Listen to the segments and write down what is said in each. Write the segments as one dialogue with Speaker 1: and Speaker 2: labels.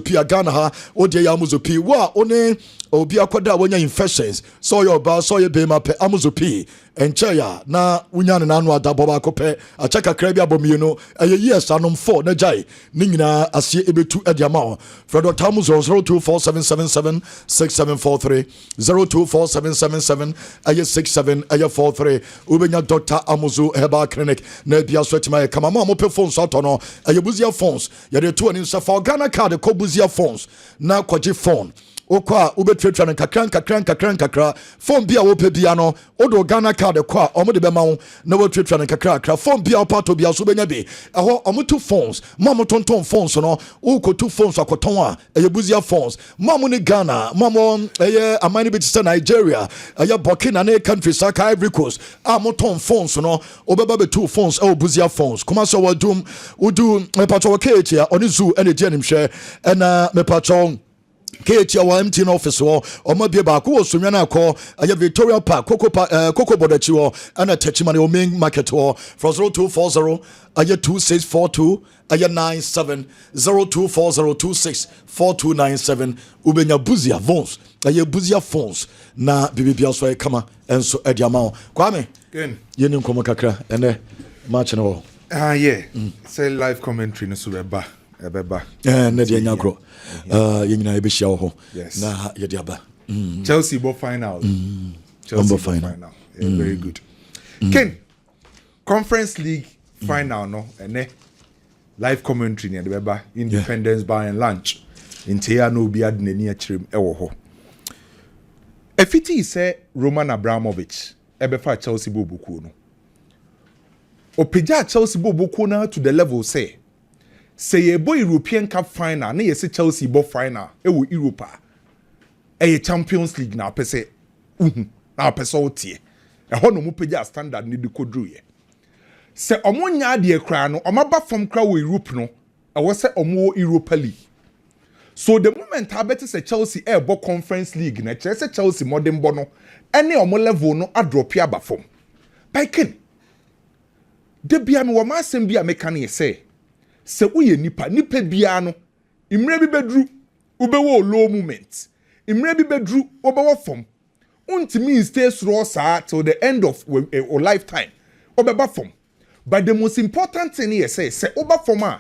Speaker 1: Pia Ghana ha ode ya amuzopi wa one obi akoda wonya infections so your ba so your bema pe amuzopi enche ya na wunya ne nanu adabo ba kope achaka kra bia bomienu eye years anom 4 na jai ni nyina asie ebetu ediama Fred Dr. Amuzo 0247776743 024777 aye 67 aye 43 ubenya Dr. Amuzo Herbal Clinic na bia so tima kama ma mo pe phone so tono aye buzia phones ya de to ani for Ghana card ko buzia phones na kwaji phone okwa ubetwetwa ne kakran phone bia wo pe bia no odo Ghana card kwa omo de be ma wo na wo twetwa ne kakra phone bia opato bia so benya bi eho omo two phones mamo tonton phones no uko two phones akoton a eyebuzia phones mamo ne Ghana mamo amani bit to Nigeria Burkina ne country saka Ivory Coast amoton phones no obeba be two phones buzia phones kuma so wadum udu mepacho kechi a oni zoo ene je nimhwe ena mepacho KH our MT office or maybe back who was Sumiana Victoria Park, Coco Bodachi and a Techimani or main market or from 0240 2642 97 0240264297 Ubenya Buzia Vons Buzia phones na BBP also kama and so Ediamao Kwame Yenim Komakakra and match and all.
Speaker 2: Say live commentary no Subeba.
Speaker 1: Nadia Nyagro, Yina Ebishaho, na Yadiaba.
Speaker 2: Chelsea bo final. Chelsea final. Very good. Ken, Conference League final no, and live commentary near the Beba, Independence Bar and Lunch. In Tia no be ad near trim ewoho. If it is Roman Abramovich, Ebefa Chelsea Bobukuno. Opeja Chelsea Bobukuna to the level say. Say a boy European Cup final, na yesi Chelsea bo final, ewo Europa. Champions League na pese, na pese otie. Ho no mu peja standard ni de kodru ye. Se omo nya de kra no, omaba from kra wo Europe no, ewo se omo Europa League. So the moment abeti se Chelsea bo Conference League na kire se Chelsea modern bo no, ene omo level no adrop ya ba from. Biken. De bia me wo ma asem bia me kan ye say se uye nipa bia no imre bi bedru ubewo low moment imre bi bedru obewo form untimi stay through sa till the end of a lifetime obeba form. But the most important thing here say oba form a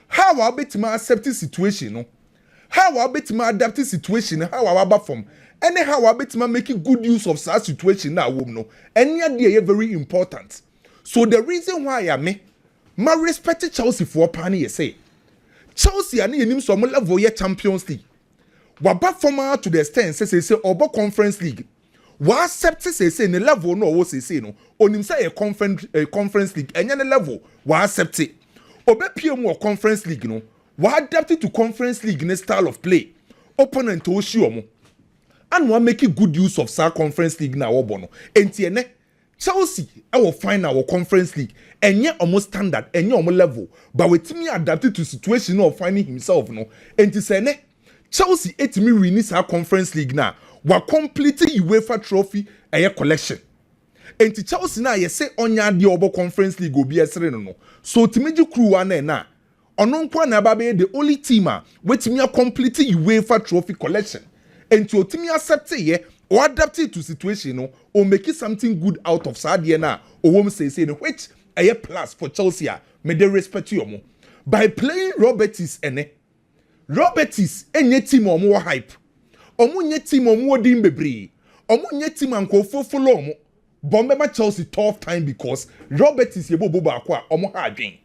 Speaker 2: how I betima accept situation no how I betima adapt situation how I aba form anyhow I betima making good use of such situation na wom no enya dey very important. So the reason why I me ma respect Chelsea for pani say Chelsea ani enim so mo level ye Champions League waba former to the extent say obo Conference League wa accept say ne level no wo say no onim say a Conference League enya ne level wa accept obepie mu Conference League no wa adapt to Conference League ne style of play opponent o shi omo and wa make good use of sa Conference League na wo bono enti ene Chelsea our final our Conference League enye almost standard enye almost level but wetimi adapted to situation of finding himself no enti say ne Chelsea etimi win our Conference League na wa complete UEFA trophy eye collection enti Chelsea na ye say onya de obo Conference League obi esere no so timiji crew wa na ono nkwa na ba be the only team a wetimi complete UEFA trophy collection enti otimi accept ye or adapt it to situation no or make it something good out of Sadia na or wom say no which a plus for Chelsea may they respect you more by playing Betis Betis enye team or more hype omo nye team or more dim bebre omo nye team anko follow omo bombe Chelsea tough time because Betis ye bobo akwa omo ha adwen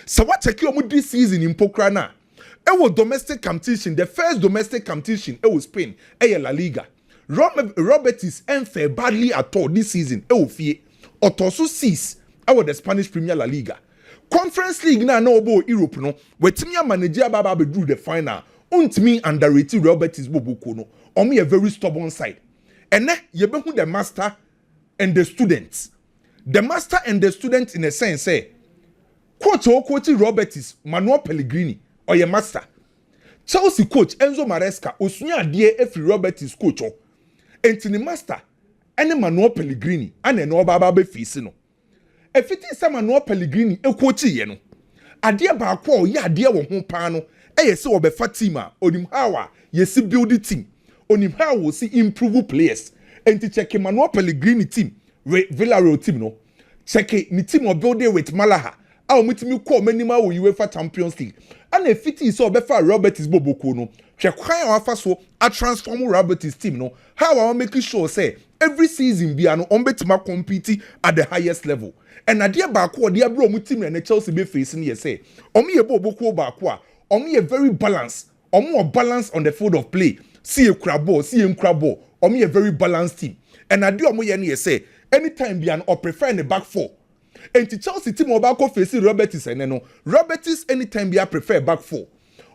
Speaker 2: so what take you omo this season in pokra na e was domestic competition the first domestic competition e was Spain e La Liga Betis unfair badly at all this season. Fie Otoso 6 our the Spanish Premier La Liga. Conference League na no bo Europe no. Wetimia manager baba be drew the final. Untimi underrated Betis bobuko no. Omi a very stubborn side. And yebehu the master and the students. The master and the student in a sense say coach Betis Manuel Pellegrini or your master. Chelsea coach Enzo Maresca osunya die every Betis coach o. Entini master ene Manuel Pellegrini ane no baba be fisi no efiti se Manuel Pellegrini ekochi ye no ade ba kwa o ya ade wo ho pa no say obefa team a onim how a yesi build the team onim how we see improve players enti check Manuel Pellegrini team Villarreal team no check ni team o build with Malaha a omitimi call minima wo UEFA Champions League and if it is obefa Roberts Boboko no hwe kwan a wafa so a transform Roberts team no how I make sure say every season bia no ombetima compete at the highest level and adia baako de abro mu team na Chelsea be facing here say omo ye Boboko baako a omo ye very balanced omo balance on the field of play see a crab ball see a crab ball omo ye very balanced team and adia omo ye na say anytime bia no prefer in the back four. And to Chelsea team obako facing Roberts and no Roberts anytime be prefer back four.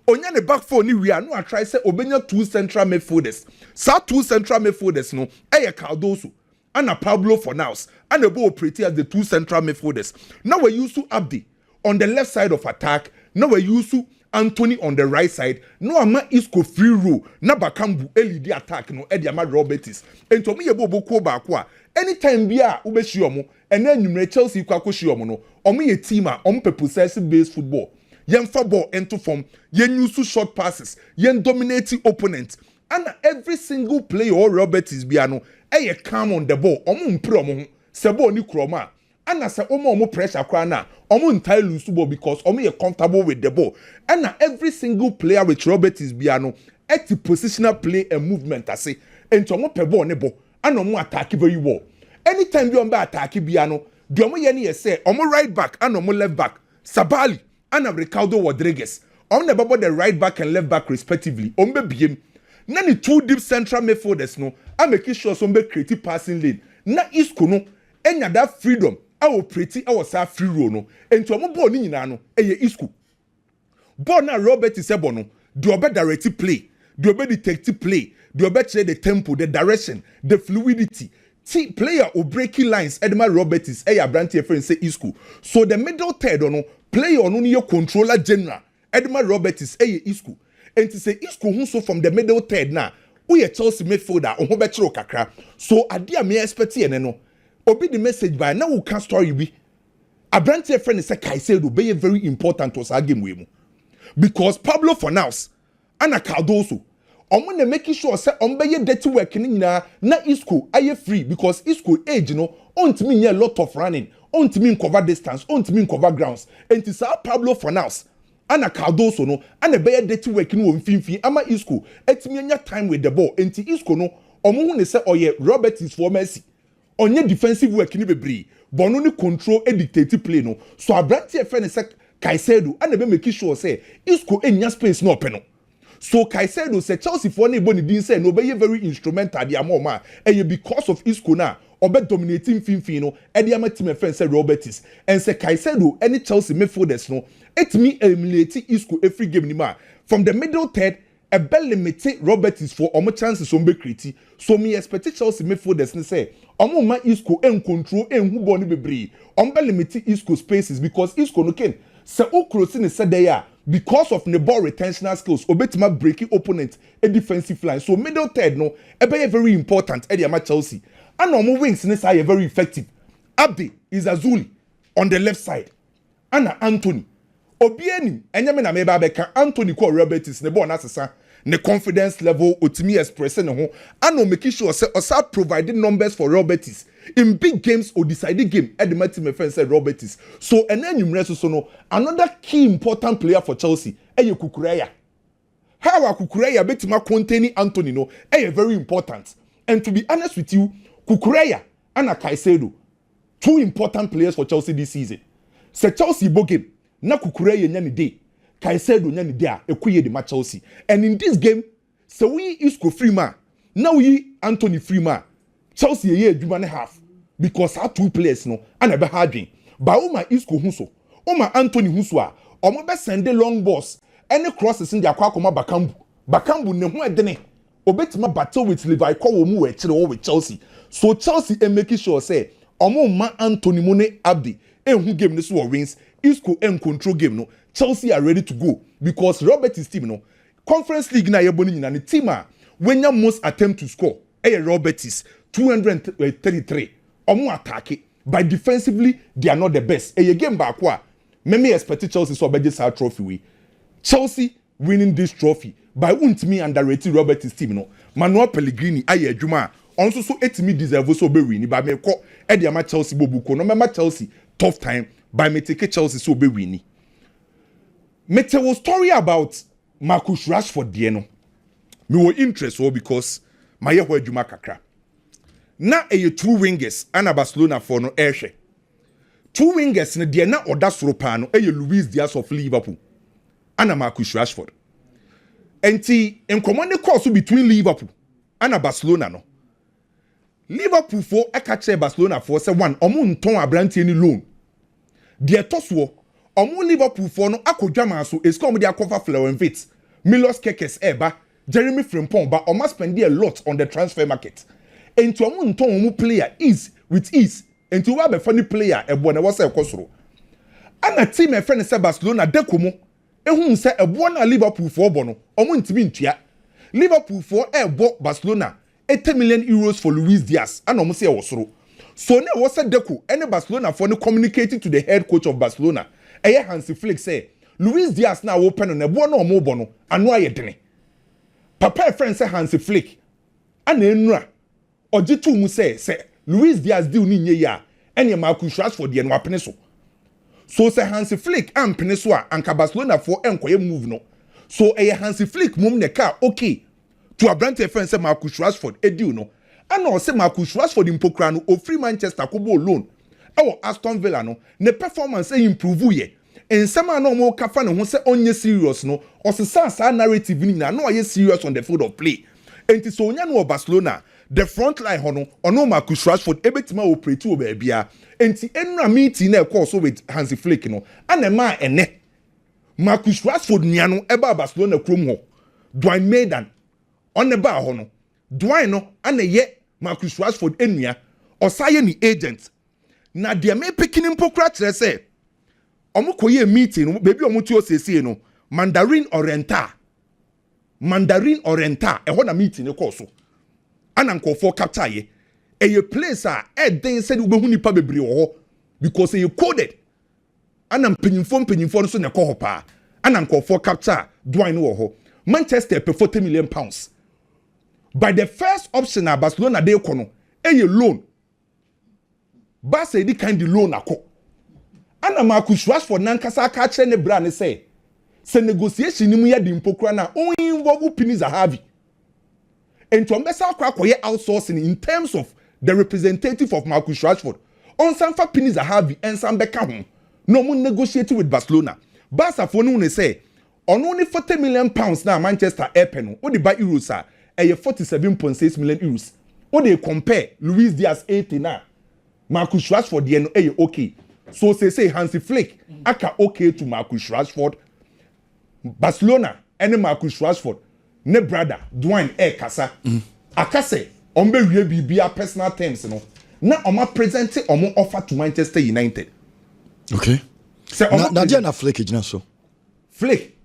Speaker 2: Onya the back four ni we are no try say obenya two central midfielders. Sa two central midfielders no Cardoso and Pablo Fornals and the ball pretty as the two central midfielders. Now we used to Abdi on the left side of attack. Now we used to Anthony on the right side. No ama Isco free row. Na bakambu LED attack no Eddie ama Roberts. And to me ye bobo ba kwa. Anytime bia ubeshi omo and then you Chelsea kwa koshi omo no omo ye team a omo pe possessive based football yen fa ball into form yen use short passes yen dominating opponents and every single player or Roberts bia no e calm on the ball omo mpre omo ho se ball ni kroma and as omo pressure kwa na omo entirely lose ball because omo ye comfortable with the ball and every single player with Roberts bia no at positional play and movement ase ento omo pe ball ne ball and omo attack very well. Anytime you on attack biano, the omo yeni say omo right back and omo left back, Sabali and Ricardo Rodriguez. On the bubble the right back and left back respectively. Ombe biem. Nani two deep central midfielders no. I make sure some be creative passing lane. Na Isco no. Enya that freedom. I will pretty I was a free roll no. And to omo ball ni nyina no. Eye Isco. Ball na Robert is ebo no. The obe directive play. The obe detective play. The obe check the tempo, the direction, the fluidity. Player or breaking lines Edmar Roberts is a branch friend say Isco. So the middle third no player on your controller general Edmar Roberts is a Isco. And to say Isco who so from the middle third now we a Chelsea midfielder on Hobetro kakra. So adia me expect no. Obi the message by now we can story be. A branch friend is a Caicedo be very important to our game with mu. Because Pablo Fornals and a Cardoso omo na making sure say ombeye dirty work ni nyina na Isco aye free because Isco age no ontimi nya lot of running ontimi cover distance ontimi cover grounds enti sa Pablo Fornals ana Cardoso no ana beye dirty work ni wo mfimfin ama Isco etimi nya time with the ball enti Isco no omo hu ne say oye Robert is for Messi onye defensive work ni bebre bono ni control e dictate play no so abranti e friend say Caicedo ana be make sure say Isco enya space no open no. So Caicedo said Chelsea for anybody didn't say no, but you very instrumental the amount and because of Isco now or be dominating Finfino and the team friend said Roberts and said Caicedo any Chelsea midfielders no it me emulate Isco every game ni ma from the middle third a bell limit Roberts for omo chances on be create so me expect Chelsea midfielders ni say omo ma Isco en control en hu ball ni bebre on bell limit Isco spaces because Isco no ken se o cross ni said there because of the ball retentional skills obetima breaking opponent a defensive line so middle third no e be very important e dey Chelsea and omo wings ni say very effective Abdi is Azuli on the left side and Anthony obieni enyame na me ba beka Anthony ko Roberts ne ball na sesa ne confidence level otimi express ne ho and o make sure say osa providing numbers for Roberts in big games or decided game at the team friend said Roberts so and then you so no another key important player for Chelsea Kukureya how Kukureya betima containing Anthony no very important and to be honest with you Kukureya and Caicedo two important players for Chelsea this season se Chelsea bo game na Kukureya nya ni day Caicedo nya ni day a ekuye the Chelsea and in this game so we Isco free man now we Anthony free man Chelsea ye adwuma ne half because our two players no and be harding ba uma Isco huso uma Anthony huso a omo be send long balls any crosses in the akwa bakambu ne ho edene obetima battle with Levi Kowo mu we kire with Chelsea so Chelsea making sure say omo ma Anthony mu ne Abdi hu game ne so wins Isco control game no Chelsea are ready to go because Robert's team no Conference League na yeboni nyina ne team a when most attempt to score Robert's 233 omo attack but defensively they are not the best game back wa me expect Chelsea so beje sa trophy we Chelsea winning this trophy by won't me underrated Robert's team no Manuel Pellegrini aye adwuma also so etimi deserve so be win by me ko e de ma Chelsea bobuko no me Chelsea tough time by me take Chelsea so be win me tell a story about Marcus Rashford there no me were interest because my year adwuma kakra na e two wingers ana Barcelona for no ehwe two wingers ne de na oda soro pa no e Luis Diaz of Liverpool ana Marcus Rashford enti enkomo ne course between Liverpool and Barcelona no Liverpool for aka Barcelona for say one omo nton abrante ni loan de toso omo Liverpool for no akodwama so eskom de akofa Florentine Milos Kekes eba Jeremy Frimpong ba omo spend a lot on the transfer market enti omo nton omo player with ease enti wa be funny player ebo na wo say ekosoro ana team e friend say Barcelona dekomo ehun say ebo na Liverpool for bono omo ntimi ntua Liverpool for ebo Barcelona 80 million euros for Luis Diaz and omo say osoro so na wo say deko any Barcelona for no communicating to the head coach of Barcelona eye Hansi Flick say Luis Diaz na open on ebo na omo bono anu ayedene papa friend say Hansi Flick ana enura ojitu mu say Luis Diaz deal ni nye ya ene Marcus Rashford de no apene so say Hansi Flick ampene so a anka Barcelona for enkoye move no so Hansi Flick mum ne ka okay to abrante friend say Marcus Rashford edu no and o say Marcus Rashford impokra no o free Manchester ko bo loan e Aston Villa no ne performance improve ye ensema na mo ka fa ne ho say onye serious no o se sa narrative ni na no ye serious on the field of play enti so onya no Barcelona the front line hono ono Marcus Rashford ebetima operate o ba bia enti enra meeting na call so with Hansi Flick no anema ene Marcus Rashford nia no eba Barcelona krom ho Dwayne Maiden on the bar hono Dwayne no ana ye Marcus Rashford enua osaye ni agent na de me picking impokra kire say omo koye meeting no baby omo tuo sese no Mandarin Oriental e ho na meeting e call so ana nkofo capture ye a place a den said ubehu nipa bebre wo because you coded ana mpanyimfo so ne kɔ hɔ pa ana nkofo capture Dwayne wo ho Manchester pay 40 million pounds by the first option na Barcelona dey kɔ no loan Barca di kind loan akɔ ana Marcus Rashford nankasa aka kyerɛ ne bra ne say negotiation ni mu ya di mpokura na on involve Pini Zahavi and to ambessa kwakoye outsourcing in terms of the representative of Marcus Rashford on some for Pini Zahavi and some beka ho no mo negotiate with Barcelona Barca for no say on only 40 million pounds na Manchester airpen no what the buy euros are 47.6 million euros what they compare Luis Diaz 80 na Marcus Rashford the no okay so say Hansi Flick aka okay to Marcus Rashford Barcelona and Marcus Rashford ne brother Dwayne kasa akase ombe wie bibia personal terms no na oma present omo offer to Manchester United
Speaker 1: okay na dia na Flick igina so
Speaker 2: Flick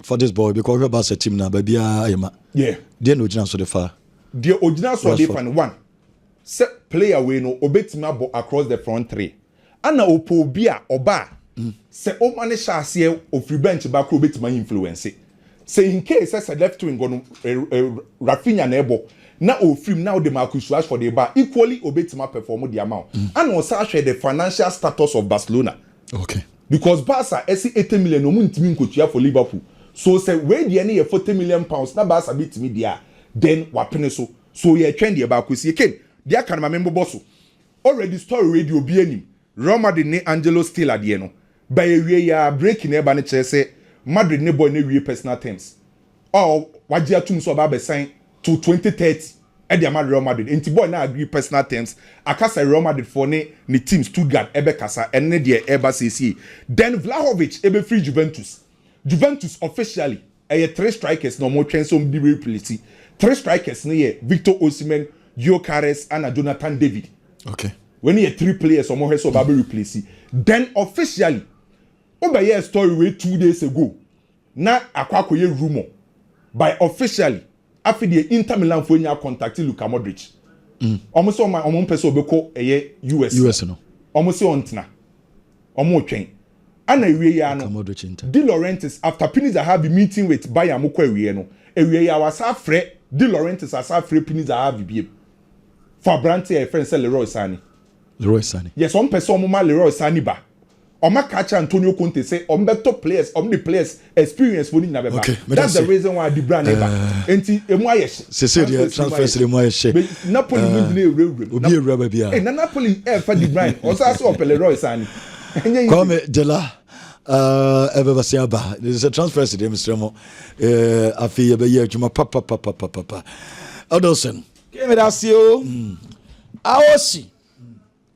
Speaker 1: for this boy because we about a team na babia ayema
Speaker 2: yeah
Speaker 1: dia no igina so the far
Speaker 2: dia original so dey fan one se player we no obetima bo across the front three ana opo bia oba se o mane chase o free bench back obetima influence say in case as a left wing go Rafinha na ebo na o film now the Marcus Rashford dey ba equally obetima perform the amount and also share the financial status of Barcelona
Speaker 1: okay
Speaker 2: because Barca esi 80 million no ntimi nkotua for Liverpool so say we dey na 40 million pounds na Barca bitimi dia then wapene so ye twend dey ba kwesi ken dia kan ma membo boss already story radio bi anim Real Madrid ne Angelo Stella de no ba ye ya break na eba ne kire say Madrid ne boy ne wie personal terms wagia tum so ba be sign to 2030 e dey Real Madrid enti boy na agree personal terms akasa Real Madrid for ne team Stuttgart ebe kasa enne de eba cc then Vlahovic ebe free Juventus officially three strikers no more twen so be replace three strikers ne ye Victor Osimhen, Gyökeres and Jonathan David
Speaker 1: okay
Speaker 2: when you three players or more so ba be replace then officially Obaye story way 2 days ago. Na akwakoye rumor by officially after the Inter Milan for nya contact Luka Modric. Almost on my person obeko US
Speaker 1: no.
Speaker 2: Almost on tina. Omo twen. ana ewie ya no Di Laurentiis after Pini Zahavi meeting with Bayern mo kwa ewie no ewie ya wasa frɛ Di Laurentiis asa frɛ Pini Zahavi biem for Branty e friend say Leroy Sane yes on person mo ma Leroy Sane ba Oma catch Antonio Conte say beto players the players experience for na beba that's the reason why the brand never enti emu ayesh
Speaker 1: se the transfer emu ayesh
Speaker 2: Napoli win
Speaker 1: obi ewura bia
Speaker 2: na Napoli for the brand also so Leroy Sane
Speaker 1: come Dela Everbasiaba there is a transfer to Mr. Mo afi be ye adwuma papa Odolson
Speaker 3: keme da sio aoshi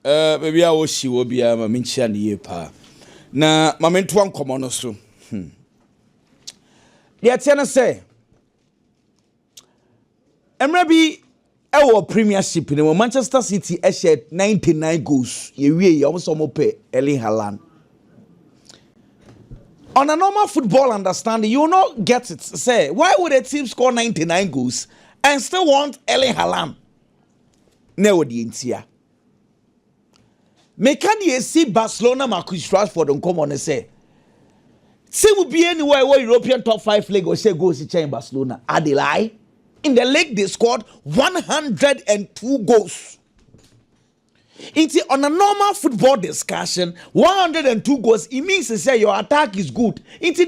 Speaker 3: baby aoshi wo bia ma menchia ne ye pa na ma mentu ankomo no so dia tiana say emra bi ewo premiership ne Manchester City e share 99 goals ye wie ye omo so mo pe Erling Haaland. On a normal football understanding, you will not get it. Say, why would a team score 99 goals and still want Erling Haaland? No, the intia. Me can you see Barcelona Marcus Rashford and come on and say, see will be anywhere where European top 5 league or say goals in Barcelona. Are they lie? In the league they scored 102 goals. On a normal football discussion, 102 goals, it means to say your attack is good. Into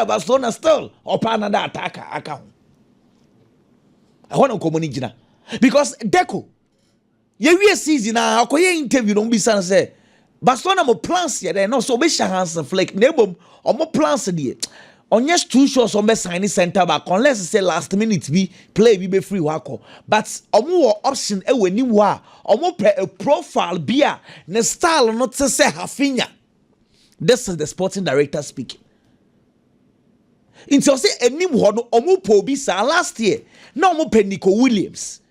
Speaker 3: Barcelona still or another attacker account. I want to communicate because Deco, you season now, I interview don't be say Barcelona mo plans here then no so be Hansen Flick neighbor or more plans there. On just 2 shots on be signing center back unless say last minute be play be free wako but omo option e we ni wa omo pre a profile bia ne style not to say Hafinya. This is the sporting director speaking. Into say enim ho no omo po bi sa last year na omo pe Nico Williams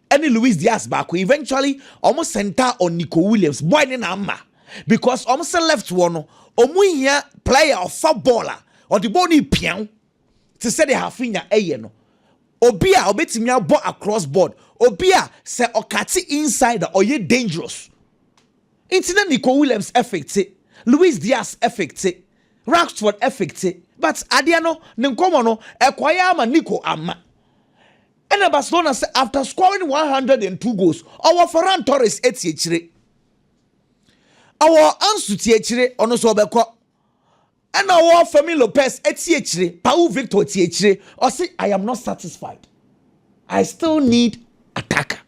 Speaker 3: any Luis Diaz back eventually omo center on Nico Williams boy ni na amma because omo say left one no omo here player of footballer or the body pian to say they have finger no obia obetimi abo across board obia say okati inside or ye dangerous intina Nico Williams affected Luis Diaz affected Rashford affected but adiano ne nkomo no ekwaya ama Nico ama and Barcelona say after scoring 102 goals our Ferran Torres etiechire our Ansu tiechire ono so obekọ. And our Femi Lopez etiechire, Pau Victor etiechire, or say I am not satisfied. I still need attacker.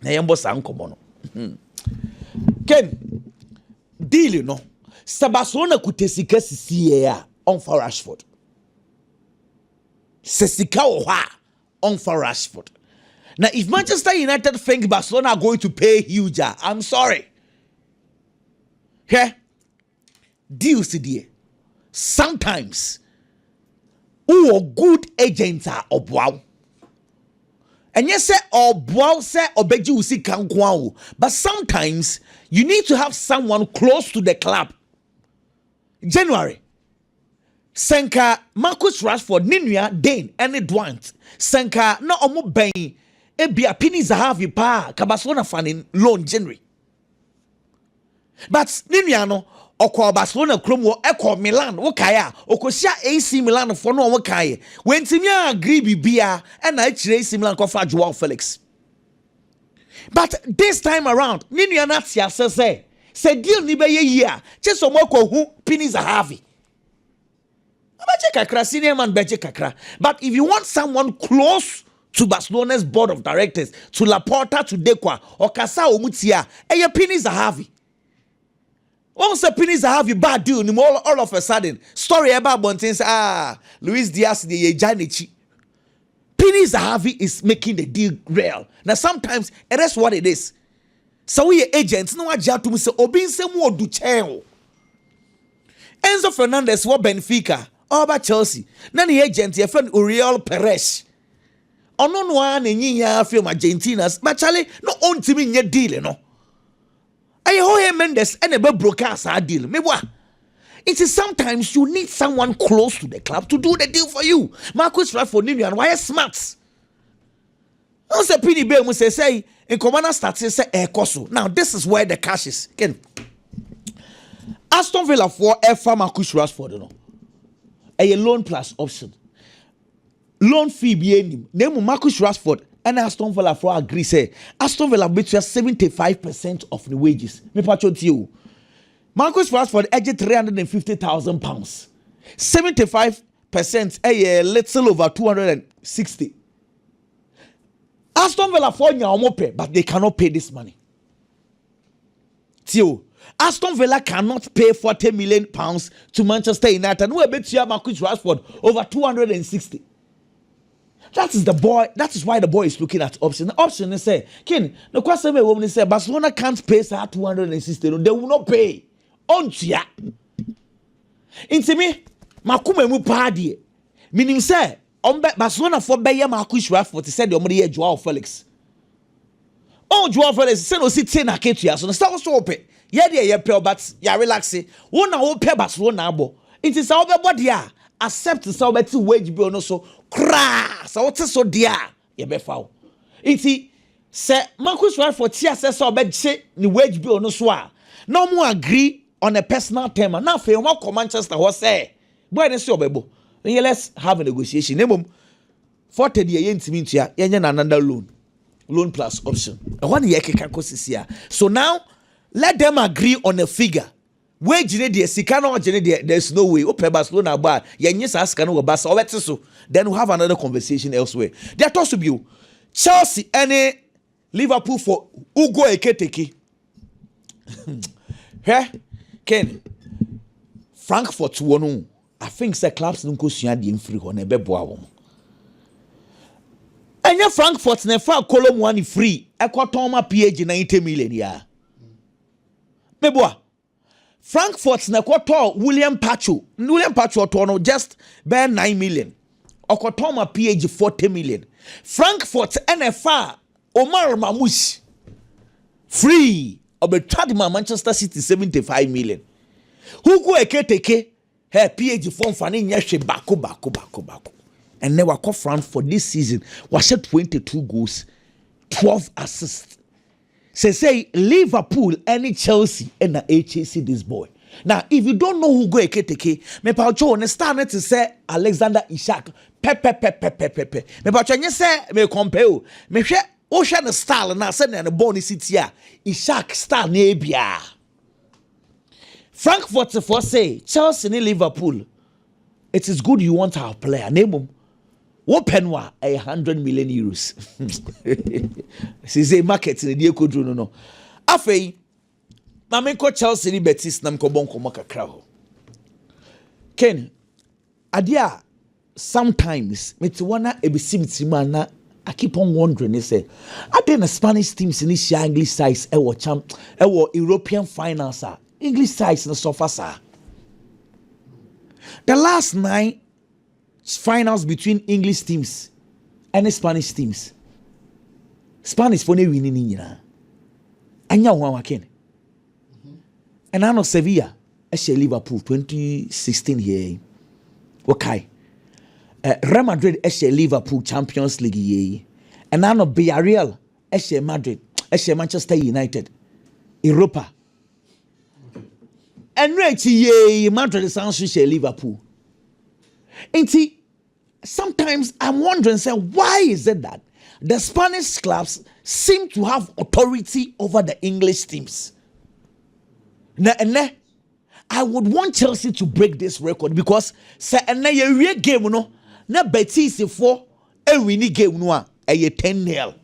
Speaker 3: Na yembo sa nkomo no. Ken deal you know. Barcelona kutesika sisi ya on for Rashford. Sesika oha on for Rashford. Now if Manchester United think Barcelona are going to pay huge, I'm sorry. Okay? Deals today. Sometimes who good agents are obwa. And yes, say obwa say obeji usi kankwa. But sometimes you need to have someone close to the club. January. Senka Marcus Rashford Ninua Dane and Edwant. Senka no omo ben e bia Pini Zahavi pa Barcelona fan in loan January. But Ninua no okwa Barcelona kromo ekọ Milan wo kaya okosia AC Milan for no wo kaya wentimi agree bibia and na chire AC Milan ko fa Joao Felix. But this time around Ninua na tia say deal ni be ye a cheso moko hu Pini Zahavi abache kakra senior man beche kakra. But if you want someone close to Barcelona's board of directors, to Laporta, to Dekwa or Kasa Omutia eye Pini Zahavi. Once a Pini Zahavi bad deal, all of a sudden, story about Bontins, Luis Diaz, the Janichi. Pini Zahavi is making the deal real. Now, sometimes, it is what it is. So, we agents, no one to say, Obin Semo do cheo. Enzo Fernandez, what Benfica, or about Chelsea. Nani agent, your friend Uriel Perez. Ono one and ye film Argentinas, but Charlie, no on to me in your deal, no. Ayehoye Mendes and a broadcast deal. Me what? It is sometimes you need someone close to the club to do the deal for you. Marcus Rashford Ninian, why smart? I say Pini Bay must say in commander starts say koso. Now this is where the cash is. Again, Aston Villa for Efa Marcus Rashford no. A loan plus option. Loan fee be any. Name Marcus Rashford and Aston Villa for agree say Aston Villa between 75% of the wages. Me patcho you. Marcus Rashford edged £350,000. 75% a little over 260. Aston Villa for you pay, but they cannot pay this money. Tio, Aston Villa cannot pay £40 million to Manchester United. And we bet you Marcus Rashford over 260. That is the boy. That is why the boy is looking at option. The option is say, Ken, the question may woman say Barcelona can't pay 260. They will not pay. On tia. Into me, Makume mu party. Meaning say, Barcelona for Bayer Marcus Rashford said the money Joao Felix. Oh, Joao Felix said no sit na ketua so no start so open. Yeah there you pay but ya relax. One na pay Barcelona abo. It is how be dia accept so better wage bill no so cra. So what so dia you be foul. It say Marcus Rashford tia say so be che ni wage bill no so a. No more agree on a personal term. Now for you come Manchester what say. Boy dey say obebo. Let's have a negotiation. Name 40 the yen to me to another loan plus option. One year so now let them agree on a figure. Where there's no way. Barcelona bar then we'll have another conversation elsewhere. There are to be Chelsea and Liverpool for Ugo Eketeke. Ken Frankfurt wonu. I think the clubs don't go see the free on a bebo. And your Frankfurt never column one free. I got Toma PH 90 million. Yeah. Bebo. Frankfurt never William Pacho. William Pacho tono just bear 9 million. Okotoma PH 40 million. Frankfurt NFA Omar Mamouche free. Obetradima Manchester City 75 million. Who go Eketeke? Her PhD form fanning yeshe bako. And never call France for this season was 22 goals, 12 assists. Say Liverpool, any Chelsea, and the HAC this boy. Now, if you don't know who go Eketeke, me pa cho understand to say Alexander Isak. Pepe. Me pa cho nye say me compare. Me hwe o hwe the style na say na the born city a Isak style na bia. Frankfurt for say Chelsea and Liverpool. It is good you want our player. Name him. Open 100 million euros. Say market in the could no. Afei, na me ko Chelsea ni Betis na me ko bon ko makakra ho. Ken, adia sometimes me ti wana ebisim tima na I keep on wondering, they say, I think the Spanish teams in this English sides European finals are. English sides in the sofa, sir. The last 9 finals between English teams and the Spanish teams. Spanish for no winning in Anya Waken. And I know Sevilla, actually Liverpool 2016 here. Okay. Real Madrid actually Liverpool Champions League here. And I know Villarreal actually Madrid, actually Manchester United. Europa. And right here, Madrid is answering Liverpool. And see, sometimes I'm wondering, say, why is it that the Spanish clubs seem to have authority over the English teams? I would want Chelsea to break this record because say a game no na Betis for a winning game no a 10-0.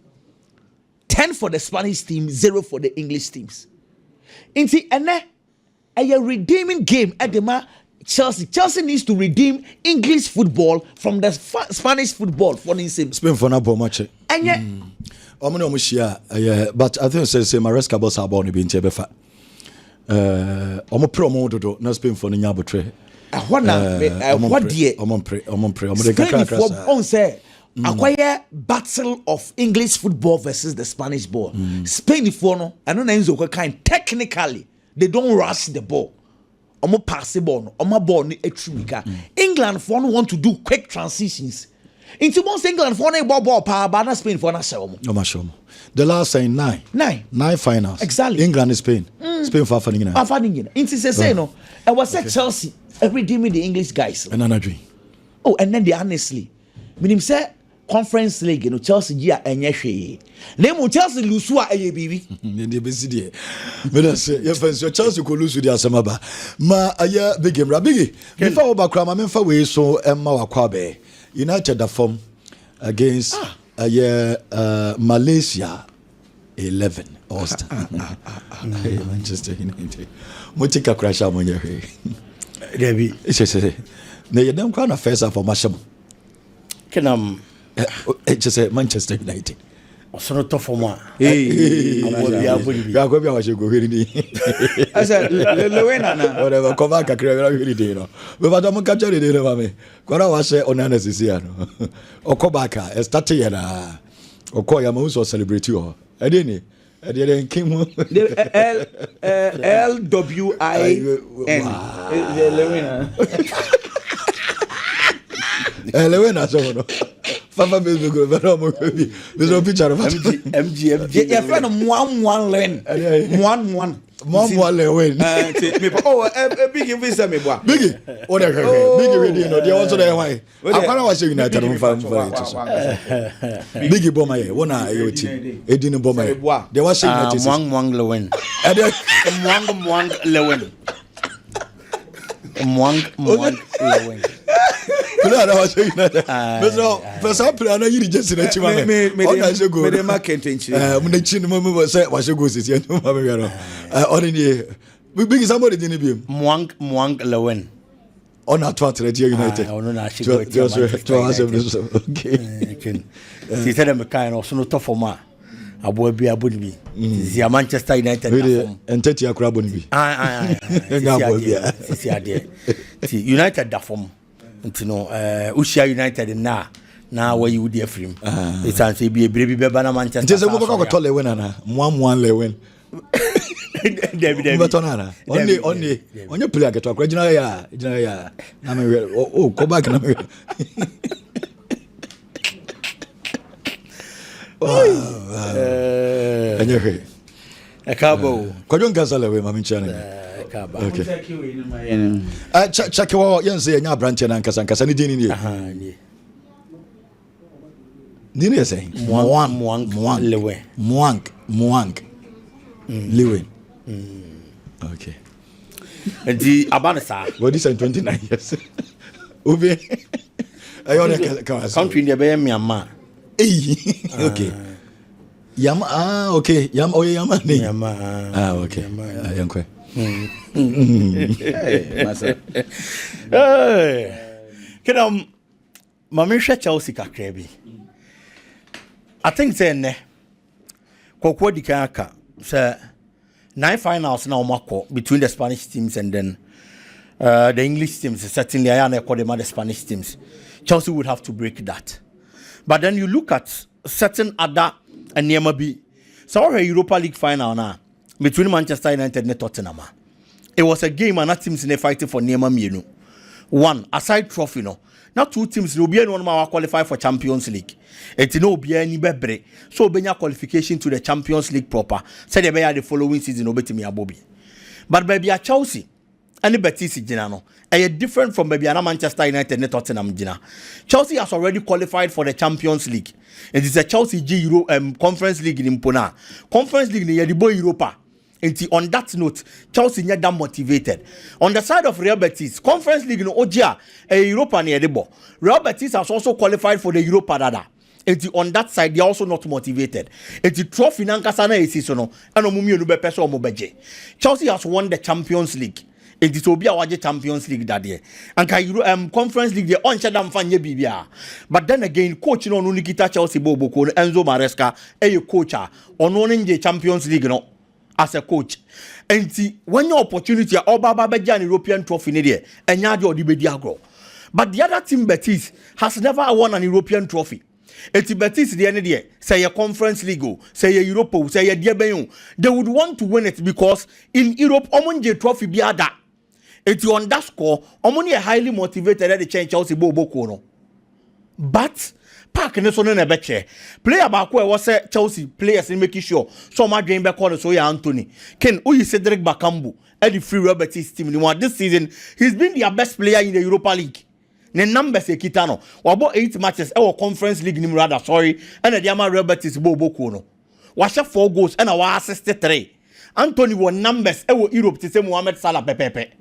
Speaker 3: 10 for the Spanish team, 0 for the English teams. And see, a redeeming game at the Chelsea needs to redeem English football from the Spanish football for instance.
Speaker 1: Spain for now much.
Speaker 3: And yet,
Speaker 1: but I think say Maresca boss are born being chebefa. Promo do na Spain for nya botre.
Speaker 3: What dear? Spain for on say acquire battle of English football versus the Spanish ball. Spain for no, I don't know kind technically. They don't rush the ball. Omo pass the ball. Omo ball ni etrumika. England for no want to do quick transitions. Into most England for no ball power, but Spain for no show.
Speaker 1: The last 9 finals.
Speaker 3: Exactly.
Speaker 1: England and Spain. Spain for Fanning.
Speaker 3: Inti say no. I was at Chelsea every day with the English guys.
Speaker 1: And another dream.
Speaker 3: Oh, and then they honestly, meaning say Conference League, Chelsea year and Yashi. Name Chelsea lose what a baby.
Speaker 1: The busy. But I say, your Chelsea could lose with the Asamaba. Ma, a year big game, Biggy. Before Bakram, I'm for way so Emma Wakwabe. United the form against a year Malaysia 11. Austin. Manchester United. Motika crash on your way.
Speaker 4: Debbie.
Speaker 1: It's just a. They don't crown a face for Masham.
Speaker 4: Can
Speaker 1: It's just a Manchester United.
Speaker 4: also not tough for one.
Speaker 3: Hey,
Speaker 1: I
Speaker 3: said,
Speaker 1: whatever, come back, I create a video. But I'm catching it in a mammy. What I was saying on Anasisiano or Kobaka, a statue, or Koyamus or celebrate you. I didn't. I didn't Kim Lewin, so Papa Bill, but there's no picture of
Speaker 4: MG.
Speaker 3: Your friend of one lane. One.
Speaker 1: Mom Lewin.
Speaker 3: Oh, a big visa, me boy.
Speaker 1: Biggy, what I heard. Biggy, you know, they also there. Why? I was United on farm for it. Biggy Bomber, one eye, it didn't bomber. There was saying
Speaker 4: Mwang Lewin. Mwang Lewin. Mwang Lewin.
Speaker 1: I was saying that. For some plan, I just said that you
Speaker 3: made a market.
Speaker 1: When the chin was said, was your goose is yet. Ordinary. Big somebody didn't be
Speaker 4: Mwang Lewin.
Speaker 1: On our 20 United.
Speaker 4: He said, I'm a kind of no tough for ma. I will be a would be. The Manchester United
Speaker 1: and 30 crab would be.
Speaker 4: United da form. You know, Ushia United now where you would hear from. It's answer be a baby Bebana Manchester.
Speaker 1: Just a woman got a winner. One Lewin. Only on your play, I get talk. Regional, oh, go back and and you're here.
Speaker 4: A cabo.
Speaker 1: Could Gazala with Mammy Channing? Okay. Check your young say, your branch and Casan didn't you? Didn't you say?
Speaker 4: Mwang
Speaker 1: Lewin. Okay.
Speaker 4: And the Abanasa.
Speaker 1: What is 29 years? Ube. I want to
Speaker 4: country in the Bay Myanmar.
Speaker 1: Okay. Okay. Okay.
Speaker 4: Can Mammy Chelsea Kakrabi? I think then Kweku di Kaka say 9 finals now Marco between the Spanish teams and then the English teams. Certainly I am calling the Spanish teams. Chelsea would have to break that. But then you look at certain other and Niamabi. So a Europa League final now between Manchester United and Tottenham. It was a game and that teams in fighting for Niamamienu. One aside trophy no. Now two teams will be one more qualify for Champions League. It no be any bebre. So benya qualification to the Champions League proper. Said they be the following season obetimi abobi. But baby a Chelsea and Betis jina no. A different from baby a Manchester United and Tottenham jina. Chelsea has already qualified for the Champions League. It is a Chelsea G Euro Conference League in Pona. Conference League ni yedibo Europa. And on that note, Chelsea not that motivated. On the side of Real Betis, Conference League no Ogia a Europa near the ball. Real Betis has also qualified for the Europa Dada. And on that side, they are also not motivated. And the trophy nankasana is so no. And omumi no be peso omobeje. Chelsea has won the Champions League. And it will be our Champions League that year. And Conference League they on chadam fanye bibia. But then again, coach no Nikita Chelsea Bobo Enzo Maresca a coacher on the Champions League no. As a coach, and see when your opportunity or Baba Bejan European trophy in there, and Yadi or the Bediagro. But the other team Betis has never won an European trophy. And Betis the end of the year, say a Conference League, say a Europa, say a Diabayon, they would want to win it because in Europe, Omonje trophy be ada. And you on that score, Omoni highly motivated at the change Chelsea Bobo Kono. But park ne so no na beche player ba ko e wo say Chelsea players in making sure so ma dwen be call so ya Anthony Ken Uyi Cedric Bakambu and the free Betis team ni one this season he's been their best player in the Europa League ne numbers e kita no wabo 8 matches e wo conference league ni rather sorry and the ama Betis boku no wa share 4 goals and wa assist 3 Anthony won numbers e wo Europe to say Mohamed Salah pepepe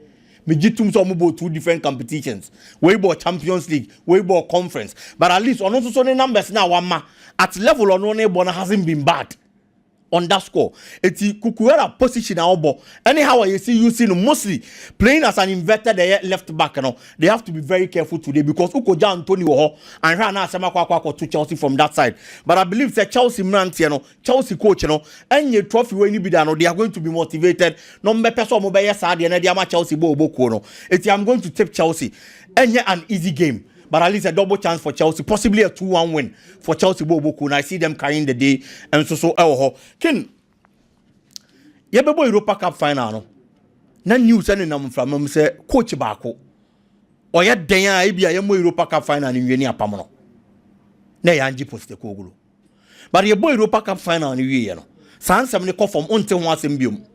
Speaker 4: me jitum so mo 2 different competitions we bought Champions League we bought conference but at least on so the numbers now one at level on one bona hasn't been bad on that score eti kukuera position obo anyhow you see mostly playing as an inverted left back no they have to be very careful today because ukoja Anthony wo and na asema kwa to Chelsea from that side but I believe that Chelsea mrantie no Chelsea coach no enye trophy we ni bi da no they are going to be motivated no mbepe so mo be yes ade na dia ma Chelsea bo no eti I'm going to tip Chelsea enye an easy game but at least a double chance for Chelsea, possibly a 2-1 win for Chelsea Boboku. And I see them carrying the day and so Ken Yabebo Europa Cup final no. Na news and nam from him say coach Bako. Or yet Denya Ibia Yamo Europa Cup final in Yenia Pamono. Ne Yanji post the Kogulu. But your boy Europa Cup final in Yeno. Sans some call from until once in Bium.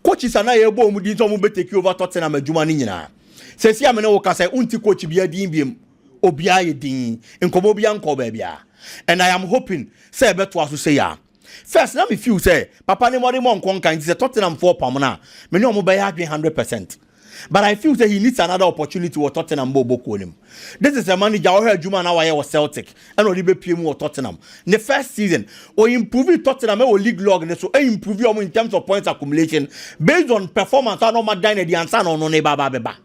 Speaker 4: Coaches are not able to take you over Tottenham and Jumanina. Says ya mena woka say unti coach bia din biem obia ye din enkomo bia nko ba bia and I am hoping say beto aso say ya first na me feel say papa ne mori mon kon kan say Tottenham 4 pam na me ne omo ba ya 100% but I feel say he needs another opportunity with Tottenham Bobo him. This is a manager who had Juma now was Celtic and only be PM with Tottenham. The first season or improve Tottenham or league log so improve you in terms of points accumulation based on performance no ma dine the answer no ne baba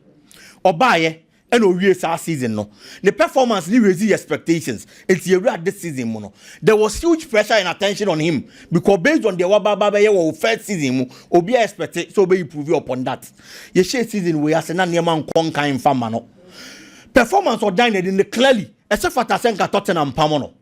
Speaker 4: Obaye and we sa season no. The performance ni raise expectations. It's a real this season mono. There was huge pressure and attention on him because based on the wababa first season obi expected so be improve upon that. Ye share season we as na neman konka in fama no. Performance or dined in the clearly except for Tasenka Tottenham Pamono.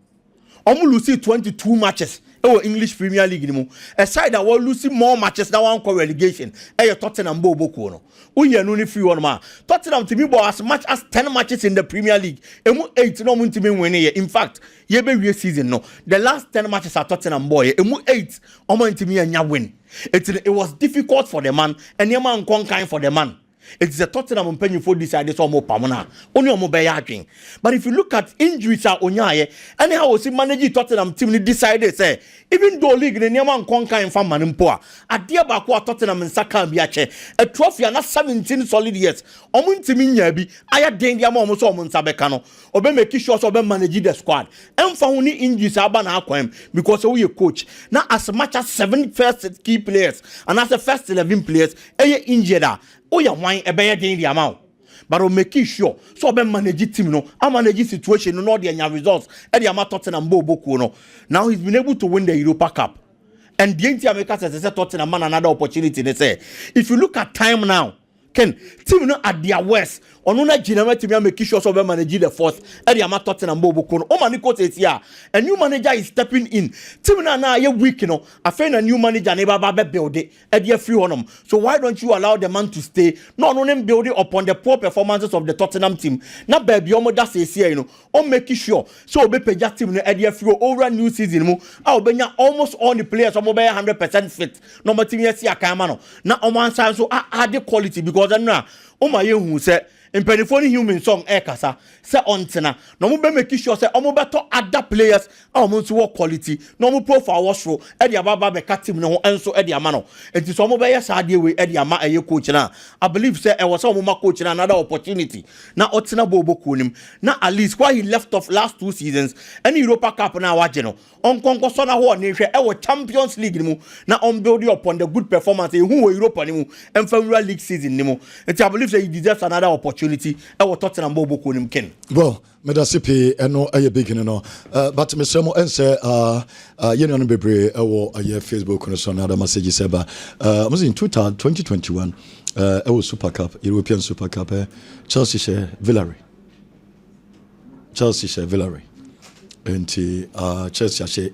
Speaker 4: Omu lose 22 matches. English Premier League ni mu. A side that will lose more matches now on relegation. Tottenham Bobo no. Uye no ni free one ma. Tottenham to me bo as much as 10 matches in the Premier League. Emu 8 no mun to me win here. In fact, ye be we season no. The last 10 matches at Tottenham boy. Emu 8 omo to me anya win. It was difficult for the man and the man kind for the man. It's a Tottenham penny for decided so more pamona. Only omo be. But if you look at injuries are onyaye, anyhow see manage Tottenham team decided say even though league the man conquer in fan manimpoa. At dear Bakwa Tottenham and Saka biache a trophy and 17 solid years. Omun timi nyabi aya dendia mo so omun sabekano. Obe make sure so be manage the squad. And for only injuries aba na akwem because we a coach. Now as much as 7 first key players and as the first 11 players injured. Oh yeah, wine a better thing the amount. But make sure so be manage team no, I manage situation no the results. And the amount Tottenham Bobo no. Now he's been able to win the Europa Cup. And the America says Tottenham man another opportunity. They say if you look at time now, Ken team no at their worst. Onuna Jinama team make sure so be manage the fourth. And the amount Tottenham Bobo no. Oh maniko says here, a new manager is stepping in. Team na ye weak no. I find a new manager never build it. And ye free on them. So why don't you allow the man to stay? Not only building upon the poor performances of the Tottenham team. Not baby omo that says here, you know. Or make sure so be pay that team no and ye free over new season mo. I'll be almost all the players are 100% fit. No matter you see a camano. Now on one side so add the quality because I know my who said in penifoni human song ekasa say ontena no mo be make sure say omo beto other players omo nso work quality no mo profile was ro e dia baba be team no enso e dia ma no enti so omo be yes ade we e dia ma eye coach na I believe say e was omo ma coach na another opportunity na otena bobo kunim na at least why he left off last 2 seasons any Europa Cup na waje no on konkoso na ho ne hwe e wo Champions League ni mu na on build upon the good performance who we Europa ni mu and Premier League season ni mu enti I believe say he deserves another opportunity. I was Tottenham Bobo Kunim Ken. Well,
Speaker 1: Medasipi no a beginning no but me say mo ense yene no bebre e wo aye Facebook no so na da message say ba was in 2021 it was Super Cup, European Super Cup, Chelsea share Villarreal and Chelsea share